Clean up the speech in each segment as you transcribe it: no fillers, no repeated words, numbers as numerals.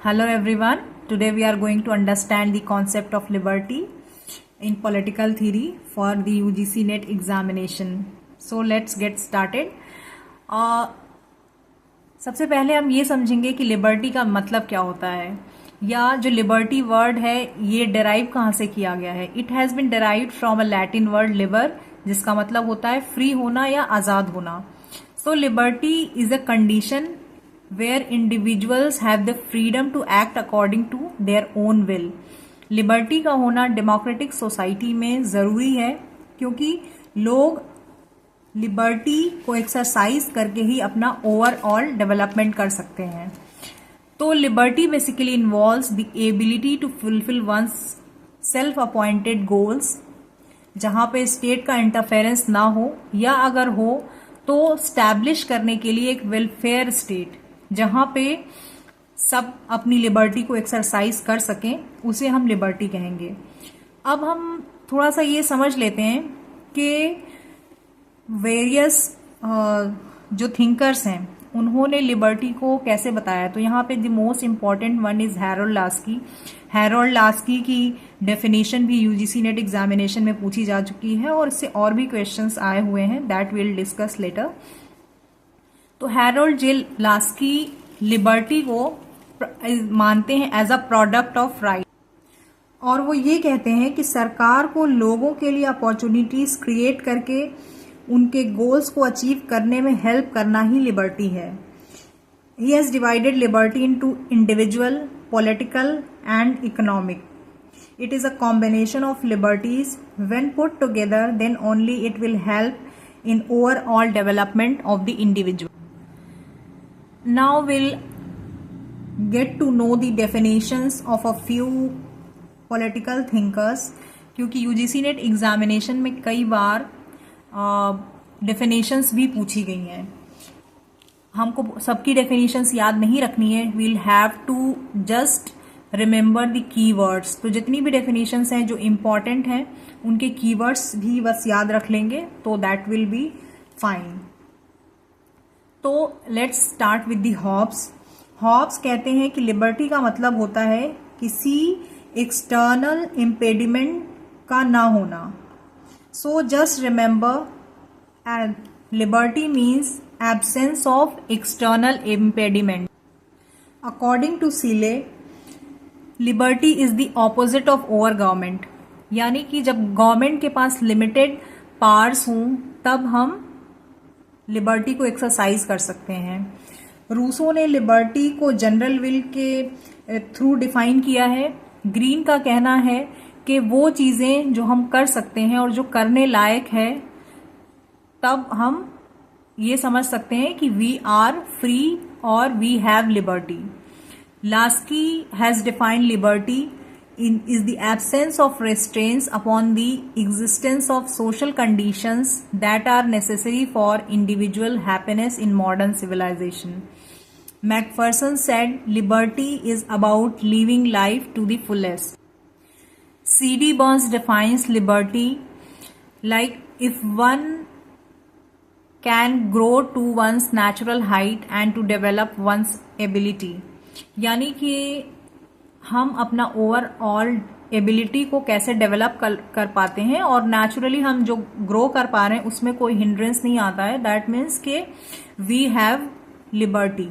Hello everyone. Today we are going to understand the concept of liberty in political theory for the UGC NET examination. So let's get started. सबसे पहले हम ये समझेंगे कि liberty का मतलब क्या होता है, या जो लिबर्टी वर्ड है ये डिराइव कहाँ से किया गया है. It has been derived from a Latin word liber, जिसका मतलब होता है फ्री होना या आज़ाद होना. So liberty is a condition where individuals have the freedom to act according to their own will. Liberty का होना डेमोक्रेटिक सोसाइटी में ज़रूरी है, क्योंकि लोग लिबर्टी को एक्सरसाइज करके ही अपना ओवरऑल डेवलपमेंट कर सकते हैं. तो liberty basically involves the ability to fulfil one's self appointed goals, जहां पे स्टेट का इंटरफेरेंस ना हो, या अगर हो तो स्टैब्लिश करने के लिए एक वेलफेयर स्टेट जहां पे सब अपनी लिबर्टी को एक्सरसाइज कर सकें, उसे हम लिबर्टी कहेंगे. अब हम थोड़ा सा ये समझ लेते हैं कि वेरियस जो थिंकर्स हैं उन्होंने लिबर्टी को कैसे बताया. तो यहाँ पे the most important one is Harold Laski. Harold Laski की डेफिनेशन भी यूजीसी नेट एग्जामिनेशन में पूछी जा चुकी है और इससे और भी क्वेश्चंस आए हुए हैं, दैट विल डिस्कस लेटर. तो हैरोल्ड जे लास्की लिबर्टी को मानते हैं as a product of right, और वो ये कहते हैं कि सरकार को लोगों के लिए अपॉर्चुनिटीज क्रिएट करके उनके गोल्स को अचीव करने में हेल्प करना ही लिबर्टी है. He has divided liberty into individual, political and economic. It is a combination of liberties. When put together then only it will help in overall development of the individual. Now we'll get to know the definitions of a few political thinkers, क्योंकि UGC net examination में कई बार definitions भी पूछी गई हैं. हमको सबकी definitions याद नहीं रखनी है. we'll have to just remember the keywords. तो जितनी भी डेफिनेशंस हैं जो इम्पॉर्टेंट हैं उनके कीवर्ड्स भी बस याद रख लेंगे तो दैट विल बी फाइन. तो let's start with the Hobbes. Hobbes कहते हैं कि लिबर्टी का मतलब होता है किसी एक्सटर्नल इम्पेडिमेंट का ना होना. So just remember, liberty means absence of external impediment. According to Seeley, liberty is the opposite of over government. यानी कि जब गवर्नमेंट के पास लिमिटेड पावर्स हों तब हम लिबर्टी को एक्सरसाइज कर सकते हैं. रूसो ने लिबर्टी को जनरल विल के थ्रू डिफाइन किया है. ग्रीन का कहना है कि वो चीजें जो हम कर सकते हैं और जो करने लायक है, तब हम ये समझ सकते हैं कि वी आर फ्री और we have liberty. Laski has defined liberty is the absence of restraints upon the existence of social conditions that are necessary for individual happiness in modern civilization. Macpherson said, liberty is about living life to the fullest. C.D. Burns defines liberty like if one can grow to one's natural height and to develop one's ability. यानी कि हम अपना overall ability को कैसे develop कर पाते हैं और नेचुरली हम जो ग्रो कर पा रहे हैं उसमें कोई हिंड्रेंस नहीं आता है. दैट मीन्स के वी हैव लिबर्टी.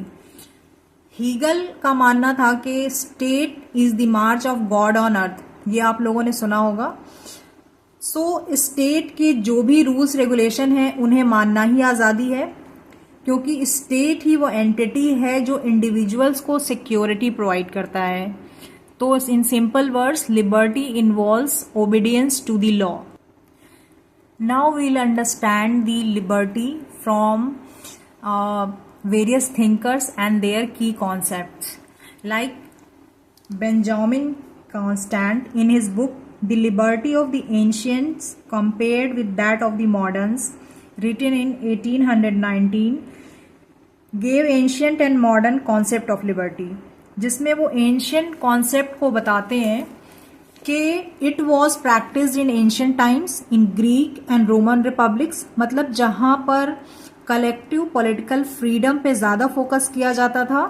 हीगल का मानना था कि state is the March of God on earth. ये आप लोगों ने सुना होगा. सो स्टेट के जो भी रूल्स रेगुलेशन है उन्हें मानना ही आज़ादी है, क्योंकि स्टेट ही वो एंटिटी है जो इंडिविजुअल्स को सिक्योरिटी प्रोवाइड करता है. तो in simple words, liberty involves obedience to the law. Now we'll understand the liberty from various thinkers and their key concepts. Like Benjamin Constant in his book The Liberty of the Ancients Compared with That of the Moderns, written in 1819, gave ancient and modern concept of liberty, जिसमें वो ancient concept को बताते हैं कि it was practised in ancient times in Greek and Roman republics. मतलब जहां पर collective political freedom पे ज़्यादा फोकस किया जाता था,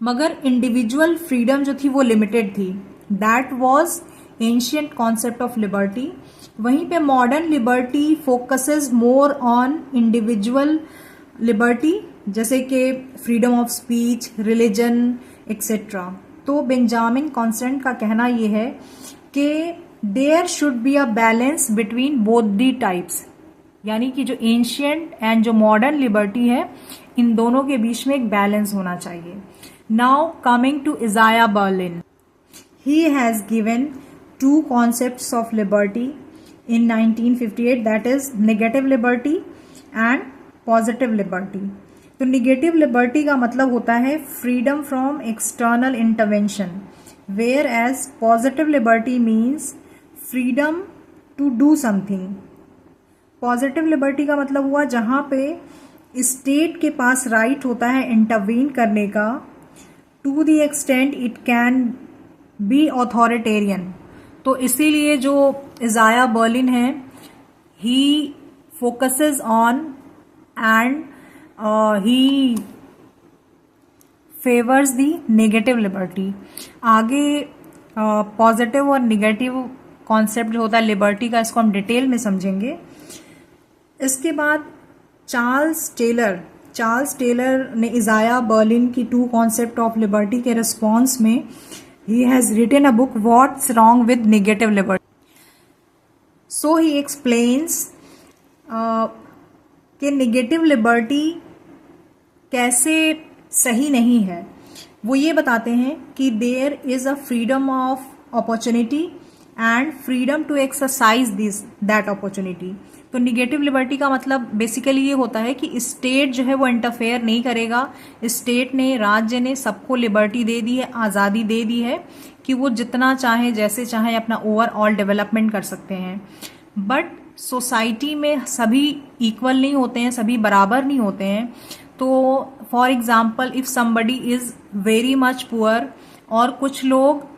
मगर इंडिविजुअल फ्रीडम जो थी वो लिमिटेड थी। That was ancient concept of liberty. वहीं पे modern liberty focuses more on individual liberty, जैसे कि freedom of speech, religion etcetera. तो बेंजामिन कॉन्स्टेंट का कहना यह है कि there should be a balance between both the types, यानी कि जो एंशियंट एंड जो मॉडर्न लिबर्टी है इन दोनों के बीच में एक बैलेंस होना चाहिए। Now coming to Isaiah Berlin, he has given two concepts of liberty in 1958, that is negative liberty and positive liberty। तो negative liberty का मतलब होता है freedom from external intervention, whereas positive liberty means freedom to do something। positive liberty का मतलब हुआ जहां पे स्टेट के पास राइट होता है इंटरवीन करने का, to the extent it can be authoritarian. तो इसीलिए जो इजाया बर्लिन है he focuses on and he favours the negative liberty. आगे पॉजिटिव और नेगेटिव कॉन्सेप्ट जो होता है लिबर्टी का, इसको हम डिटेल में समझेंगे। इसके बाद चार्ल्स टेलर ने इजाया बर्लिन की टू कॉन्सेप्ट ऑफ लिबर्टी के रिस्पॉन्स में he has written a book, What's Wrong with Negative Liberty। So he explains कि नेगेटिव लिबर्टी कैसे सही नहीं है। वो ये बताते हैं कि there is a freedom of opportunity and freedom to exercise that opportunity. तो निगेटिव लिबर्टी का मतलब बेसिकली ये होता है कि स्टेट जो है वो इंटरफेयर नहीं करेगा। स्टेट ने, राज्य ने सबको लिबर्टी दे दी है, आज़ादी दे दी है कि वो जितना चाहे जैसे चाहे अपना ओवरऑल डेवलपमेंट कर सकते हैं। बट सोसाइटी में सभी इक्वल नहीं होते हैं, सभी बराबर नहीं होते हैं। तो for example if somebody is very much poor और कुछ लोग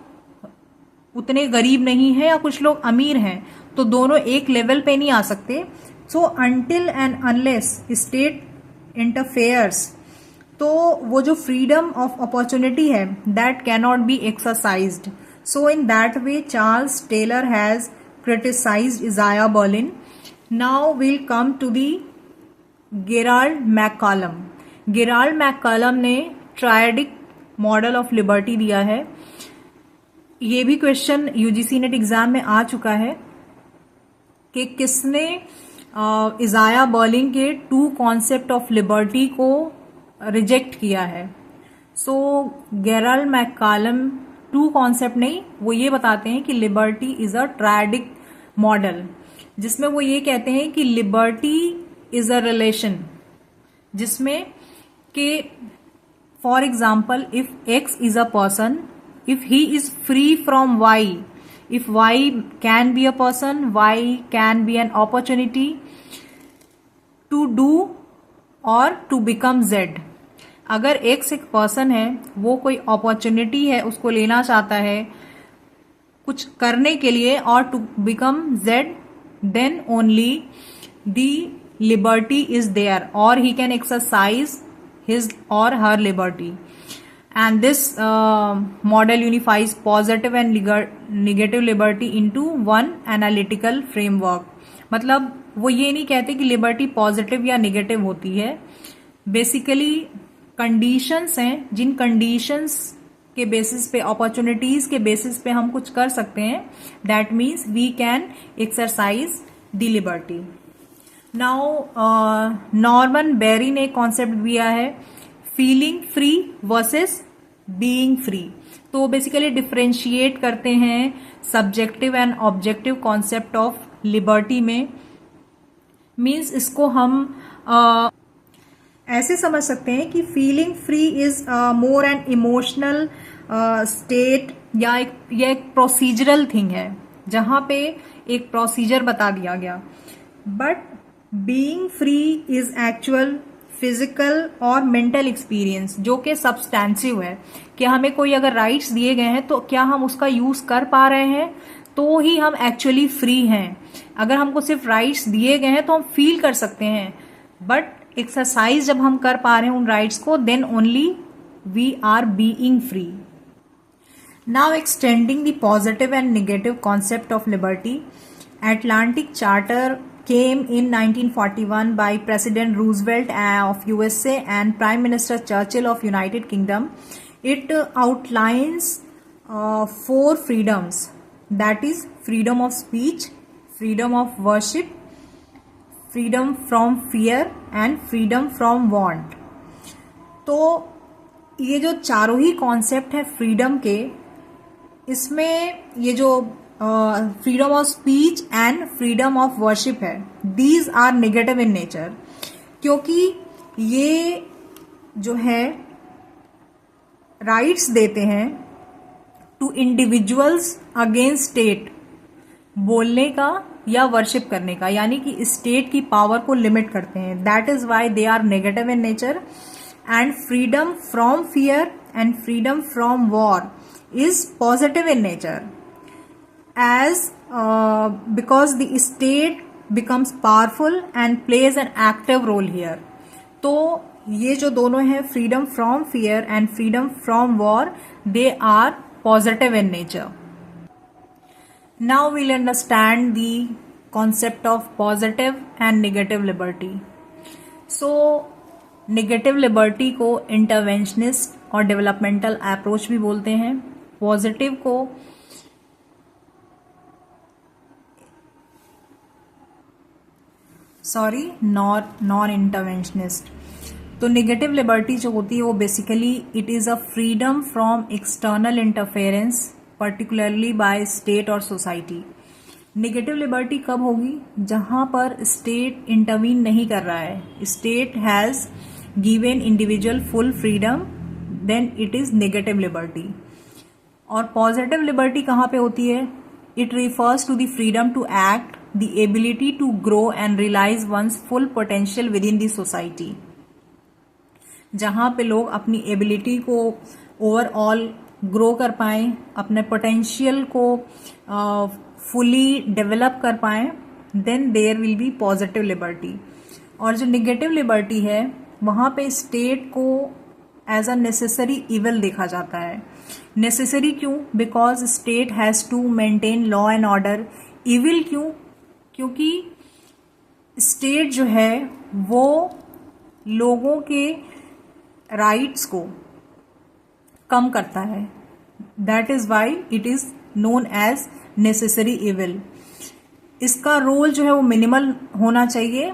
उतने गरीब नहीं है या कुछ लोग अमीर हैं, तो दोनों एक लेवल पे नहीं आ सकते। So until and unless state interferes, तो वो जो फ्रीडम ऑफ अपॉर्चुनिटी है that can not be exercised. So in that way Charles Taylor has criticised Isaiah Berlin. Now will come to the Gerald MacCallum. गेराल्ड मैककॉलम ने triadic model of liberty दिया है। ये भी क्वेश्चन यूजीसी नेट एग्जाम में आ चुका है कि किसने इजाया बर्लिन के टू कॉन्सेप्ट ऑफ लिबर्टी को रिजेक्ट किया है। सो गेराल्ड मैककॉलम टू कॉन्सेप्ट नहीं, वो ये बताते हैं कि liberty is a triadic model, जिसमें वो ये कहते हैं कि लिबर्टी इज अ रिलेशन, जिसमें कि for example if x is a person, if he is free from y, if y can be a person, y can be an opportunity to do or to become z। अगर x एक person है, वो कोई opportunity है, उसको लेना चाहता है कुछ करने के लिए और to become z, then only the liberty is there और ही कैन एक्सरसाइज हिज और her liberty. And this model unifies positive and negative liberty into one analytical framework। मतलब वो ये नहीं कहते कि लिबर्टी पॉजिटिव या नेगेटिव होती है। बेसिकली कंडीशंस हैं, जिन कंडीशंस के बेसिस पे, अपॉर्चुनिटीज के बेसिस पे हम कुछ कर सकते हैं, that means we can exercise the liberty. Now Norman Barry ने कॉन्सेप्ट दिया है feeling free versus being free. तो बेसिकली डिफरेंशिएट करते हैं subjective and objective concept of liberty में। मीन्स इसको हम ऐसे समझ सकते हैं कि feeling free is more an emotional state या एक प्रोसीजरल थिंग है, जहां पे एक प्रोसीजर बता दिया गया। But being free is actual physical और मेंटल एक्सपीरियंस, जो कि सब्सटेंसिव है कि हमें कोई अगर राइट्स दिए गए हैं तो क्या हम उसका यूज कर पा रहे हैं, तो ही हम एक्चुअली फ्री हैं। अगर हमको सिर्फ राइट्स दिए गए हैं तो हम फील कर सकते हैं, बट एक्सरसाइज जब हम कर पा रहे हैं उन राइट्स को, then only we are being free. Now extending the positive and negative concept of liberty, Atlantic Charter came in 1941 by President Roosevelt of USA and Prime Minister Churchill of United Kingdom. It outlines 4 freedoms, that is freedom of speech, freedom of worship, freedom from fear and freedom from want. तो ये जो चारों ही concept है freedom के, इसमें ये जो freedom of speech and freedom of worship है, these are negative in nature, क्योंकि ये जो है राइट्स देते हैं टू इंडिविजुअल्स अगेंस्ट स्टेट, बोलने का या वर्शिप करने का, यानी कि स्टेट की पावर को लिमिट करते हैं. That is why they are negative in nature. And freedom from fear and freedom from war is positive in nature, as because the state becomes powerful and plays an active role here. तो ये जो दोनों हैं, freedom from fear and freedom from war, they are positive in nature. Now we'll understand the concept of positive and negative liberty. So negative liberty को interventionist और developmental approach भी बोलते हैं. पॉजिटिव को नॉन इंटरवेंशनिस्ट. तो negative liberty जो होती है वो basically it is a freedom from external interference, particularly by state और सोसाइटी. नेगेटिव लिबर्टी कब होगी? जहां पर स्टेट इंटरवीन नहीं कर रहा है, state has given individual full freedom, then it is negative liberty. और पॉजिटिव लिबर्टी कहाँ पे होती है? It refers to the freedom to act, the ability to grow and realise one's full potential within the society. जहां पे लोग अपनी ability को ओवरऑल ग्रो कर पाए, अपने पोटेंशियल को फुली डेवलप कर पाए, then there will be positive liberty. और जो नेगेटिव लिबर्टी है वहां पे स्टेट को एज अ नेसेसरी इविल देखा जाता है. नेसेसरी क्यों? Because state has to maintain law and order. Evil क्यों? क्योंकि स्टेट जो है वो लोगों के राइट्स को कम करता है. That is why it is known as necessary evil. इसका रोल जो है वो मिनिमल होना चाहिए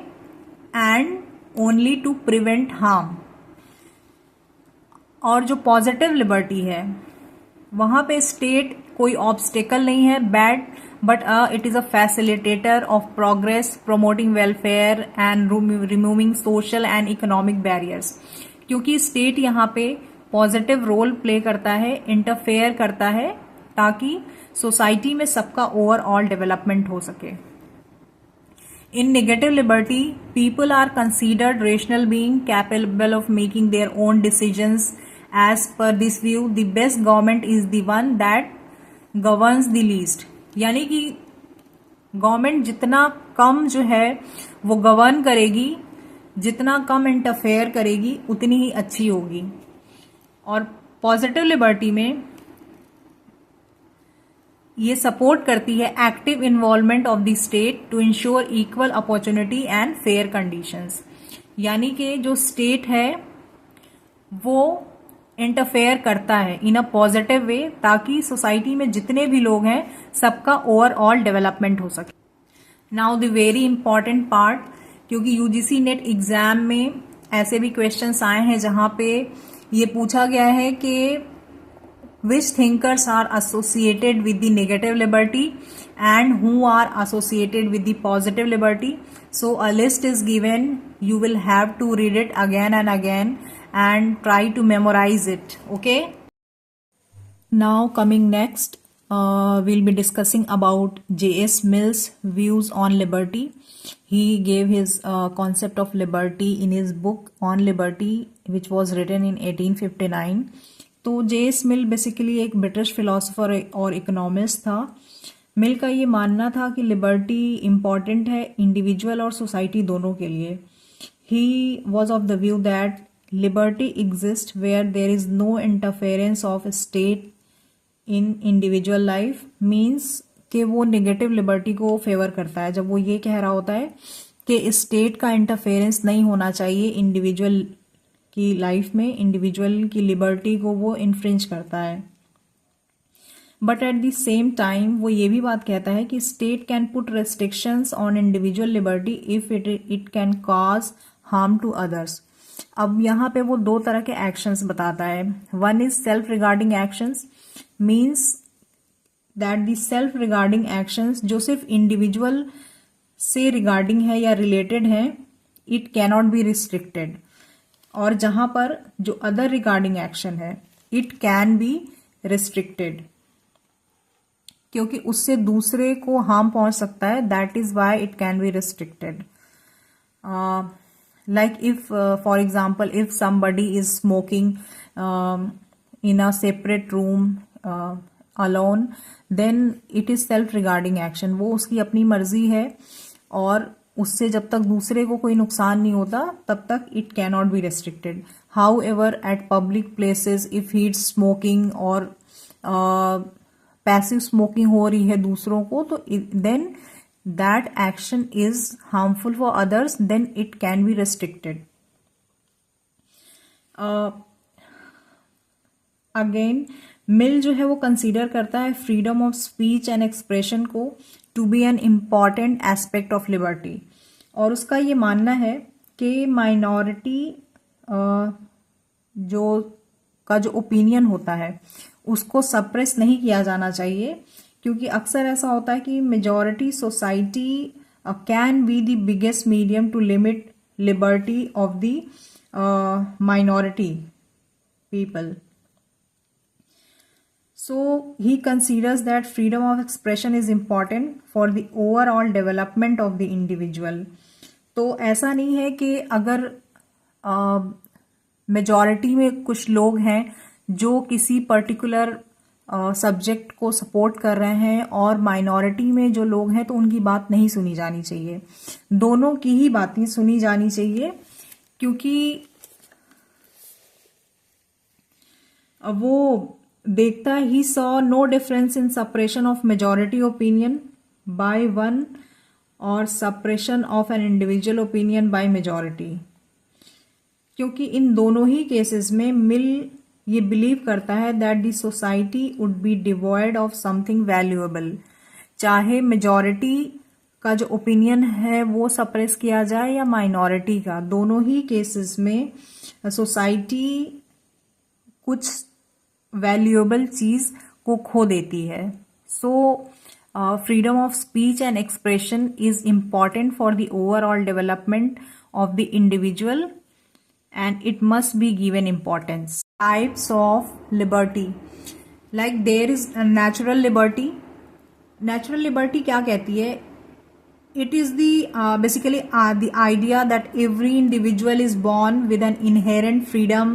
and only to prevent harm. और जो पॉजिटिव लिबर्टी है वहां पे स्टेट कोई ऑब्स्टेकल नहीं है, bad, but it is a facilitator of progress, promoting welfare and removing social and economic barriers. क्योंकि स्टेट यहाँ पे पॉजिटिव रोल प्ले करता है, इंटरफेयर करता है, ताकि सोसाइटी में सबका ओवरऑल डेवलपमेंट हो सके. In negative liberty, people are considered rational being capable of making their own decisions. As per this view, the best government is the one that governs the least. यानी कि government जितना कम जो है वो govern करेगी, जितना कम इंटरफेयर करेगी उतनी ही अच्छी होगी. और पॉजिटिव लिबर्टी में ये सपोर्ट करती है active involvement of the state to ensure equal opportunity and fair conditions. यानी कि जो स्टेट है वो इंटरफेयर करता है इन अ पॉजिटिव वे, ताकि सोसाइटी में जितने भी लोग हैं सबका ओवरऑल डेवलपमेंट हो सके. Now the very important part, क्योंकि यूजीसी नेट एग्जाम में ऐसे भी क्वेश्चंस आए हैं जहां पे ये पूछा गया है कि which thinkers are associated with the negative liberty and who are associated with the positive liberty. So a list is given, you will have to read it again and again and try to memorize it. Okay, now coming next, we'll be discussing about J.S. Mill's views on liberty. He gave his concept of liberty in his book on liberty, which was written in 1859. तो J.S. मिल basically एक British philosopher और economist था. मिल का ये मानना था कि liberty important है इंडिविजुअल और सोसाइटी दोनों के लिए. He was of the view that liberty exists where there is no interference of state in individual life means कि वो नेगेटिव लिबर्टी को फेवर करता है जब वो ये कह रहा होता है कि स्टेट का इंटरफेरेंस नहीं होना चाहिए इंडिविजुअल की लाइफ में, इंडिविजुअल की लिबर्टी को वो इन्फ्रिंज करता है। But at the same time वो ये भी बात कहता है कि state can put restrictions on individual liberty if it can cause harm to others. अब यहाँ पे वो दो तरह के एक्शंस बताता है। One is self regarding actions, means that the self regarding actions जो सिर्फ इंडिविजुअल से रिगार्डिंग है या रिलेटेड है, इट कैनॉट बी रिस्ट्रिक्टेड। और जहां पर जो अदर रिगार्डिंग एक्शन है, इट कैन बी रिस्ट्रिक्टेड, क्योंकि उससे दूसरे को हार्म पहुंच सकता है। That is why it can be restricted. like if for example if somebody is smoking in a separate room alone, then it is self regarding action। वो उसकी अपनी मर्जी है और उससे जब तक दूसरे को कोई नुकसान नहीं होता तब तक it cannot be restricted। however at public places if he is smoking और पैसिव स्मोकिंग हो रही है दूसरों को, तो then that action is harmful for others, then it can be restricted। Again Mill जो है वो कंसीडर करता है freedom of speech and expression को to be an important aspect of liberty, और उसका ये मानना है कि माइनॉरिटी जो ओपिनियन होता है उसको सप्रेस नहीं किया जाना चाहिए, क्योंकि अक्सर ऐसा होता है कि majority society can be the biggest medium to limit liberty of the minority people. So he considers that freedom of expression is important for the overall development of the individual। तो ऐसा नहीं है कि अगर मेजॉरिटी में कुछ लोग हैं जो किसी पर्टिकुलर सब्जेक्ट को सपोर्ट कर रहे हैं और माइनॉरिटी में जो लोग हैं तो उनकी बात नहीं सुनी जानी चाहिए। दोनों की ही बातें सुनी जानी चाहिए, क्योंकि वो देखता है he saw no difference in suppression of majority opinion by one और suppression of an individual opinion by majority, क्योंकि इन दोनों ही केसेस में मिल ये बिलीव करता है that the society would be devoid of something valuable. चाहे मेजॉरिटी का जो ओपिनियन है वो सप्रेस किया जाए या माइनॉरिटी का, दोनों ही केसेस में सोसाइटी कुछ वैल्यूएबल चीज को खो देती है। So freedom of speech and expression is important for the overall development of the individual and it must be given importance। Types of liberty, like there is a natural liberty। Natural liberty क्या कहती है? It is the basically the idea that every individual is born with an inherent freedom।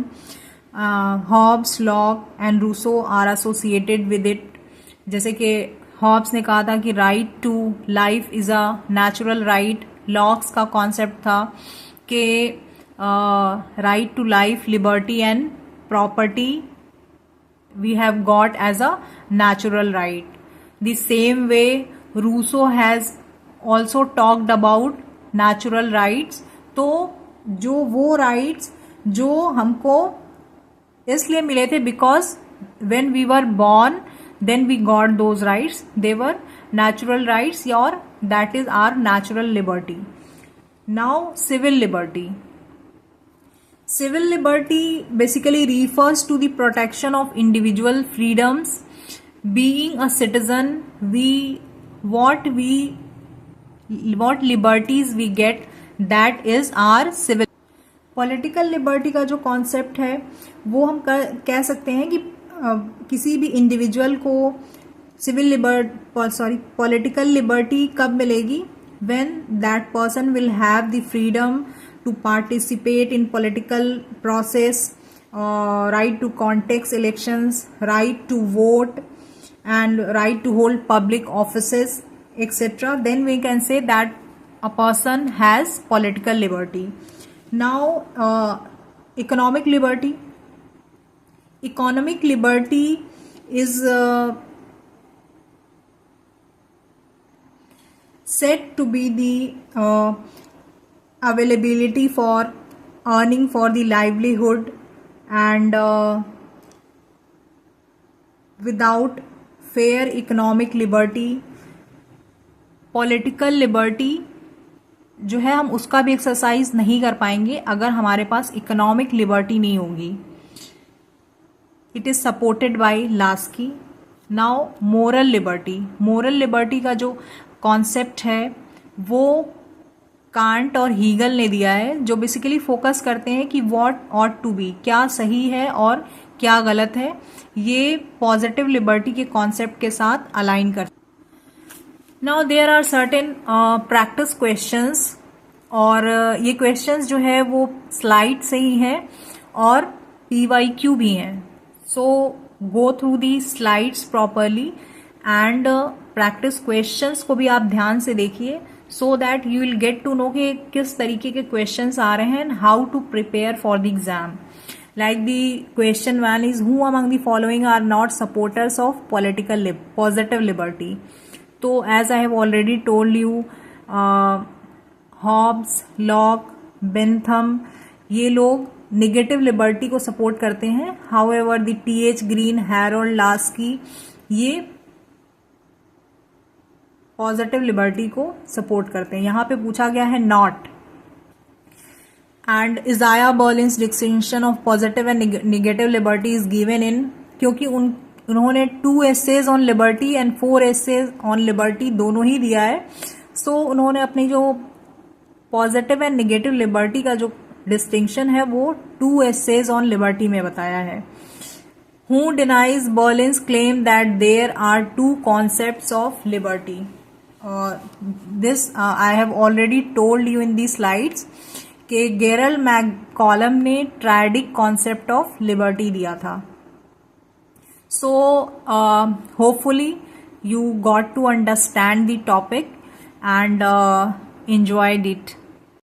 Hobbes, Locke and Rousseau are associated with it। जैसे कि Hobbs ने कहा था कि right to life is a natural right. Locke's का concept था कि right to life, liberty and property we have got as a natural right। The same way Rousseau has also talked about natural rights। तो जो वो rights जो हमको इसलिए मिले थे because when we were born then we got those rights, they were natural rights or that is our natural liberty। Now civil liberty। Civil liberty basically refers to the protection of individual freedoms। Being a citizen, what liberties we get, that is our civil। Political liberty का जो concept है वो हम कह सकते हैं कि किसी भी इंडिविजुअल को political liberty कब मिलेगी? When that person will have the freedom to participate in political process, right to contest elections, right to vote and right to hold public offices etc, then we can say that a person has political liberty। Now Economic liberty. Economic liberty is said to be the availability for earning for the livelihood and without fair economic liberty, political liberty जो है हम उसका भी exercise नहीं कर पाएंगे अगर हमारे पास इकोनॉमिक लिबर्टी नहीं होगी. It is supported by Laski. Now moral liberty. Moral liberty का जो कॉन्सेप्ट है वो कांट और हीगल ने दिया है, जो बेसिकली फोकस करते हैं कि व्हाट ऑट टू बी, क्या सही है और क्या गलत है. ये पॉजिटिव लिबर्टी के कॉन्सेप्ट के साथ अलाइन करते हैं. Now there are certain practice questions, और ये क्वेश्चंस जो है वो स्लाइड से ही हैं और PYQ भी हैं. So go through the slides properly and practice questions को भी आप ध्यान से देखिए, so that you will get to know कि किस तरीके के क्वेश्चंस आ रहे हैं, how to prepare for the exam. Like the question 1 is, who among the following are not supporters of positive liberty? तो as I have already told you, Hobbes, Locke, Bentham, ये लोग नेगेटिव लिबर्टी को support करते हैं. However, the TH Green, Harold Lasky, ये positive liberty को support करते हैं. यहाँ पे पूछा गया है not. And Isaiah Berlin's distinction of positive and negative liberty is given in, क्योंकि उन्होंने 2 essays on liberty and 4 essays on liberty दोनों ही दिया है. सो उन्होंने अपनी जो पॉजिटिव एंड नेगेटिव लिबर्टी का जो डिस्टिंक्शन है वो 2 एसेज ऑन लिबर्टी में बताया है. Who denies Berlin's claim that there are 2 concepts of liberty. This I have already told you in the slides कि गेरल मैककॉलम ने ट्रायडिक कॉन्सेप्ट ऑफ लिबर्टी दिया था. So hopefully you got to understand the topic and enjoyed it.